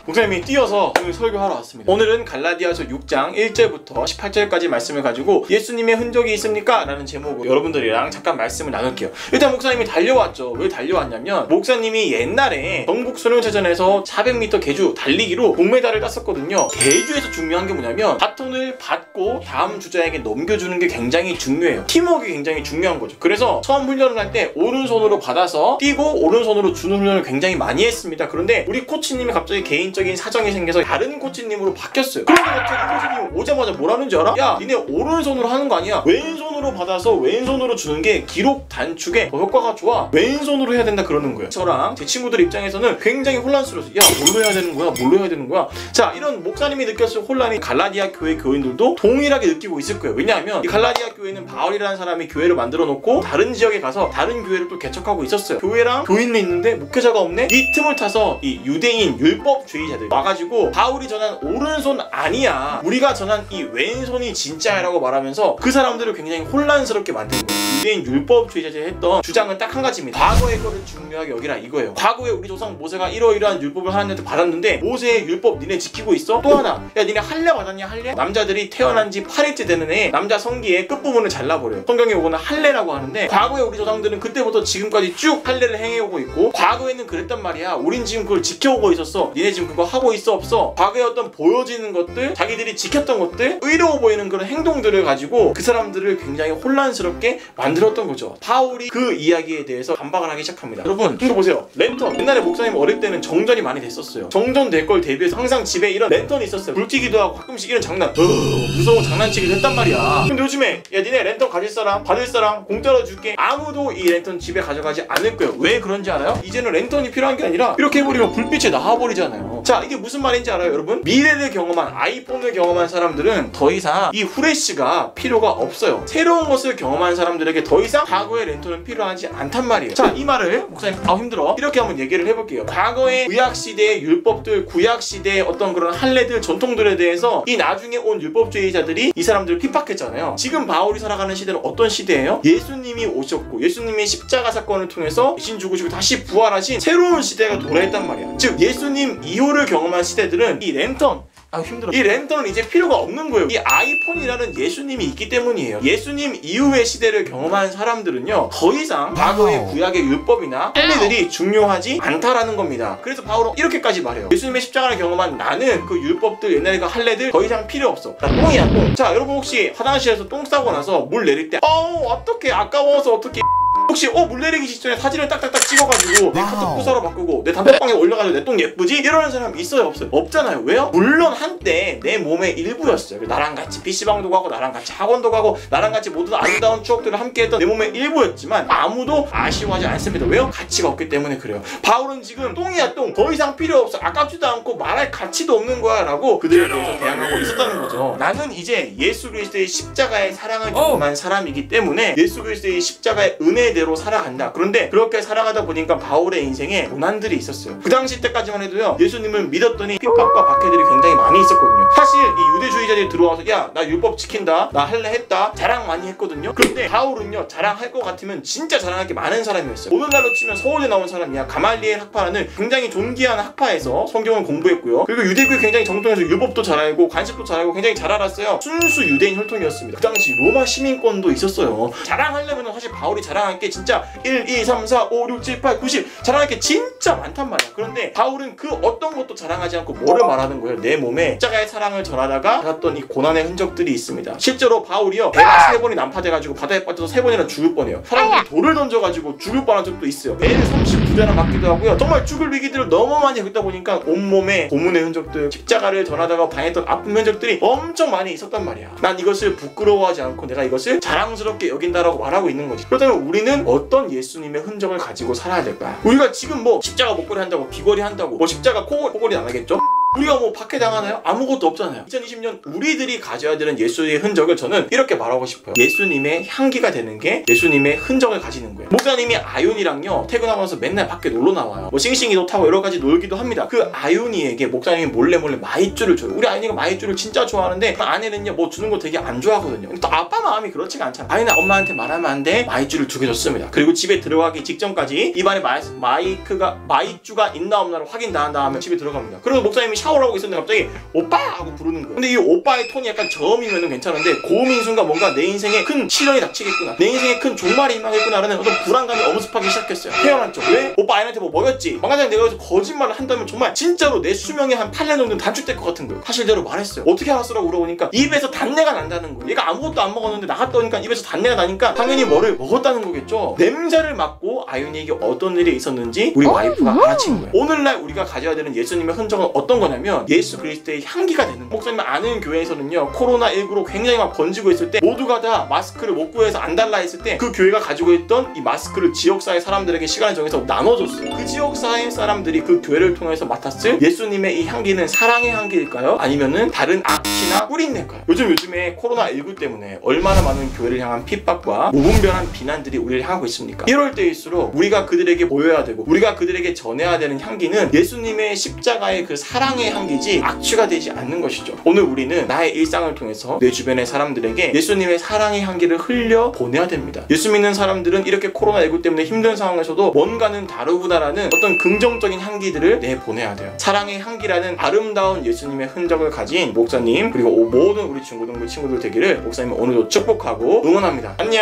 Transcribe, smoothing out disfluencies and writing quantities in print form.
목사님이 띄어서 오늘 설교하러 왔습니다. 오늘은 갈라디아서 6장 1절부터 18절까지 말씀을 가지고 예수님의 흔적이 있습니까? 라는 제목으로 여러분들이랑 잠깐 말씀을 나눌게요. 일단 목사님이 달려왔죠. 왜 달려왔냐면 목사님이 옛날에 전국 수련체전에서 400m 계주 달리기로 동메달을 땄었거든요. 계주에서 중요한 게 뭐냐면 바톤을 받고 다음 주자에게 넘겨주는 게 굉장히 중요해요. 팀워크가 굉장히 중요한 거죠. 그래서 처음 훈련을 할 때 오른손으로 받아서 뛰고 오른손으로 주는 훈련을 굉장히 많이 했습니다. 그런데 우리 코치님이 갑자기 개인적인 사정이 생겨서 다른 코치님으로 바뀌었어요. 그런데 갑자기 코치님이 오자마자 뭐라는 줄 알아? 야, 니네 오른손으로 하는 거 아니야. 왼손으로 받아서 왼손으로 주는 게 기록 단축에 더 효과가 좋아. 왼손으로 해야 된다 그러는 거예요. 저랑 제 친구들 입장에서는 굉장히 혼란스러웠어요. 야, 뭘로 해야 되는 거야? 뭘로 해야 되는 거야? 자, 이런 목사님이 느꼈을 혼란이 갈라디아 교회 교인들도 동일하게 느끼고 있을 거예요. 왜냐하면 이 갈라디아 교회는 바울이라는 사람이 교회를 만들어 놓고 다른 지역에 가서 다른 교회를 또 개척하고 있었어요. 교회랑 교인은 있는데 목회자가 없네? 이 틈을 타서 이 유대인 율법주의자들 와가지고 바울이 전한 오른손 아니야, 우리가 전한 이 왼손이 진짜야 라고 말하면서 그 사람들을 굉장히 혼란스럽게 만드는 거예요. 유대인 율법주의자들이 했던 주장은 딱 한 가지입니다. 과거의 거를 중요하게 여기라 이거예요. 과거에 우리 조상 모세가 이러이러한 율법을 하나님한테 받았는데 모세의 율법 니네 지키고 있어? 또 하나, 야 니네 할례 받았냐? 할례? 남자들이 태어난 지 8일째 되는 애 남자 성기의 끝부분을 잘라버려요. 성경에 오거는 할례라고 하는데 과거에 우리 조상들은 그때부터 지금까지 쭉 할례를 행해오고 있고 과거에는 그랬단 말이야. 우린 지금 그걸 지켜오고 있었어. 니네 지금 그거 하고 있어 없어? 과거에 어떤 보여지는 것들, 자기들이 지켰던 것들, 의로워 보이는 그런 행동들을 가지고 그 사람들을 굉장히 혼란스럽게 만들었던 거죠. 바울이 그 이야기에 대해서 반박을 하기 시작합니다. 여러분 이거 보세요. 랜턴. 옛날에 목사님 어릴 때는 정전이 많이 됐었어요. 정전 될 걸 대비해서 항상 집에 이런 랜턴이 있었어요. 불튀기도 하고 가끔씩 이런 장난 무서운 장난치기도 했단 말이야. 근데 요즘에 야 니네 랜턴 가질 사람, 받을 사람 공짜로 줄게. 아무도 이 랜턴 집에 가져가지 않을 거예요. 왜 그런지 알아요? 이제는 랜턴이 필요한 게 아니라 이렇게 해버리면 불빛에 나와버리잖아요. 자, 이게 무슨 말인지 알아요 여러분? 미래를 경험한, 아이폰을 경험한 사람들은 더 이상 이 후레쉬가 필요가 없어요. 새로운 것을 경험한 사람들에게 더 이상 과거의 랜턴은 필요하지 않단 말이에요. 자, 이 말을 목사님 힘들어 이렇게 한번 얘기를 해볼게요. 과거의 구약시대의 율법들, 구약시대의 어떤 그런 할례들, 전통들에 대해서 이 나중에 온 율법주의자들이 이 사람들을 핍박했잖아요. 지금 바울이 살아가는 시대는 어떤 시대예요? 예수님이 오셨고 예수님이 십자가 사건을 통해서 대신 죽으시고 다시 부활하신 새로운 시대가 도래했단 말이야. 즉 예수님 이후를 경험한 시대들은 이 랜턴, 힘들어. 이 랜턴은 이제 필요가 없는 거예요. 이 아이폰이라는 예수님이 있기 때문이에요. 예수님 이후의 시대를 경험한 사람들은요 더 이상 과거의 구약의 율법이나 할례들이 중요하지 않다라는 겁니다. 그래서 바울은 이렇게까지 말해요. 예수님의 십자가를 경험한 나는 그 율법들, 옛날에 그 할례들 더 이상 필요 없어. 나 똥이야 똥. 자, 여러분 혹시 화장실에서 똥 싸고 나서 물 내릴 때 어떡해 아까워서 어떡해 혹시 물 내리기 직전에 사진을 딱딱딱 찍어가지고 내 카톡 부서로 바꾸고 내 단톡방에 올려가지고 내 똥 예쁘지? 이러는 사람 있어요 없어요? 없잖아요. 왜요? 물론 한때 내 몸의 일부였어요. 나랑 같이 PC방도 가고 나랑 같이 학원도 가고 나랑 같이 모든 아름다운 추억들을 함께했던 내 몸의 일부였지만 아무도 아쉬워하지 않습니다. 왜요? 가치가 없기 때문에 그래요. 바울은 지금 똥이야 똥, 더 이상 필요 없어, 아깝지도 않고 말할 가치도 없는 거야 라고 그들에 대해서 대항하고 있었다는 거죠. 나는 이제 예수 그리스도의 십자가의 사랑을 경험한 사람이기 때문에 예수 그리스도의 십자가의 은혜대로 살아간다. 그런데 그렇게 살아가다 보니까 바울의 인생에 고난들이 있었어요. 그 당시 때까지만 해도요 예수님을 믿었더니 핍박과 박해들이 굉장히 많이 있었거든요. 사실 이 유대주의자들이 들어와서 야, 나 율법 지킨다, 나 할례 했다 자랑 많이 했거든요. 그런데 바울은요 자랑할 것 같으면 진짜 자랑할 게 많은 사람이었어요. 오늘날로 치면 서울에 나온 사람이야. 가말리엘 학파라는 굉장히 존귀한 학파에서 성경을 공부했고요. 그리고 유대교에 굉장히 정통해서 율법도 잘 알고 관습도 잘 알고 굉장히 잘 알았어요. 순수 유대인 혈통이었습니다. 그 당시 로마 시민권도 있었어요. 자랑하려면 사실 바울이 자랑할 게 진짜 1, 2, 3, 4, 5, 6, 7, 8, 90 자랑할 게 진짜 많단 말이야. 그런데 바울은 그 어떤 것도 자랑하지 않고 뭐를 말하는 거예요? 내 몸에 십자가의 사랑을 전하다가 받았던 이 고난의 흔적들이 있습니다. 실제로 바울이요 배가 3번이 난파돼가지고 바다에 빠져서 3번이나 죽을 뻔해요. 사람들이 돌을 던져가지고 죽을 뻔한 적도 있어요. 매일 39대나 맞기도 하고요. 정말 죽을 위기들을 너무 많이 겪다 보니까 온몸에 고문의 흔적들, 십자가를 전하다가 당했던 아픈 흔적들이 엄청 많이 있었단 말이야. 난 이것을 부끄러워하지 않고 내가 이것을 자랑스럽게 여긴다라고 말하고 있는 거지. 그렇다면 우리는 어떤 예수님의 흔적을 가지고 살아야 될까요? 우리가 지금 뭐 십자가 목걸이 한다고 귀걸이 한다고 뭐 십자가 코걸이 안 하겠죠? 우리가 뭐 박해당하나요? 아무것도 없잖아요. 2020년 우리들이 가져야 되는 예수의 흔적을 저는 이렇게 말하고 싶어요. 예수님의 향기가 되는 게 예수님의 흔적을 가지는 거예요. 목사님이 아윤이랑요 퇴근하고 나서 맨날 밖에 놀러 나와요. 뭐 싱싱이도 타고 여러 가지 놀기도 합니다. 그 아윤이에게 목사님이 몰래 마이쮸를 줘요. 우리 아윤이가 마이쮸를 진짜 좋아하는데 아내는요 뭐 주는 거 되게 안 좋아하거든요. 또 아빠 마음이 그렇지가 않잖아. 아윤아 엄마한테 말하면 안 돼. 마이쮸를 2개 줬습니다. 그리고 집에 들어가기 직전까지 입안에 마이쮸가 있나 없나를 확인 다 한 다음에 집에 들어갑니다. 그리고 목사님이 샤워를 하고 있었는데 갑자기 오빠! 하고 부르는 거예요. 근데 이 오빠의 톤이 약간 저음이면 괜찮은데 고음인 순간 뭔가 내 인생에 큰 시련이 닥치겠구나, 내 인생에 큰 종말이 임하겠구나 라는 어떤 불안감이 엄습하기 시작했어요. 태어났죠. 왜? 오빠 아이한테 뭐 먹였지? 망가장 내가 여기서 거짓말을 한다면 정말 진짜로 내 수명이 한 8년 정도는 단축될 것 같은 거예요. 사실대로 말했어요. 어떻게 알았어라고 물어보니까 입에서 단내가 난다는 거예요. 얘가 아무것도 안 먹었는데 나갔다 오니까 입에서 단내가 나니까 당연히 뭐를 먹었다는 거겠죠. 냄새를 맡고 아윤이에게 어떤 일이 있었는지 우리 와이프가 알아챈 거예요. 오늘날 우리가 가져야 되는 예수님의 흔적은 어떤 거냐면 예수 그리스도의 향기가 되는 거예요. 목사님 아는 교회에서는요 코로나19로 굉장히 막 번지고 있을 때 모두가 다 마스크를 못 구해서 안 달라 했을 때 그 교회가 가지고 있던 이 마스크를 지역사회 사람들에게 시간을 정해서 나눠줬어요. 그 지역사회 사람들이 그 교회를 통해서 맡았을 예수님의 이 향기는 사랑의 향기일까요? 아니면은 다른 악취나 꿀인내일까요? 요즘에 코로나19 때문에 얼마나 많은 교회를 향한 핍박과 무분별한 비난들이 우리를 향하고 있습니까? 이럴 때일수록 우리가 그들에게 보여야 되고 우리가 그들에게 전해야 되는 향기는 예수님의 십자가의 그 사랑의 향기지 악취가 되지 않는 것이죠. 오늘 우리는 나의 일상을 통해서 내 주변의 사람들에게 예수님의 사랑의 향기를 흘려 보내야 됩니다. 예수 믿는 사람들은 이렇게 코로나19 때문에 힘든 상황에서도 뭔가는 다르구나라는 어떤 긍정적인 향기들을 내보내야 돼요. 사랑의 향기라는 아름다운 예수님의 흔적을 가진 목사님 그리고 모든 우리 중고등부 친구들 되기를 목사님은 오늘도 축복하고 응원합니다. 안녕.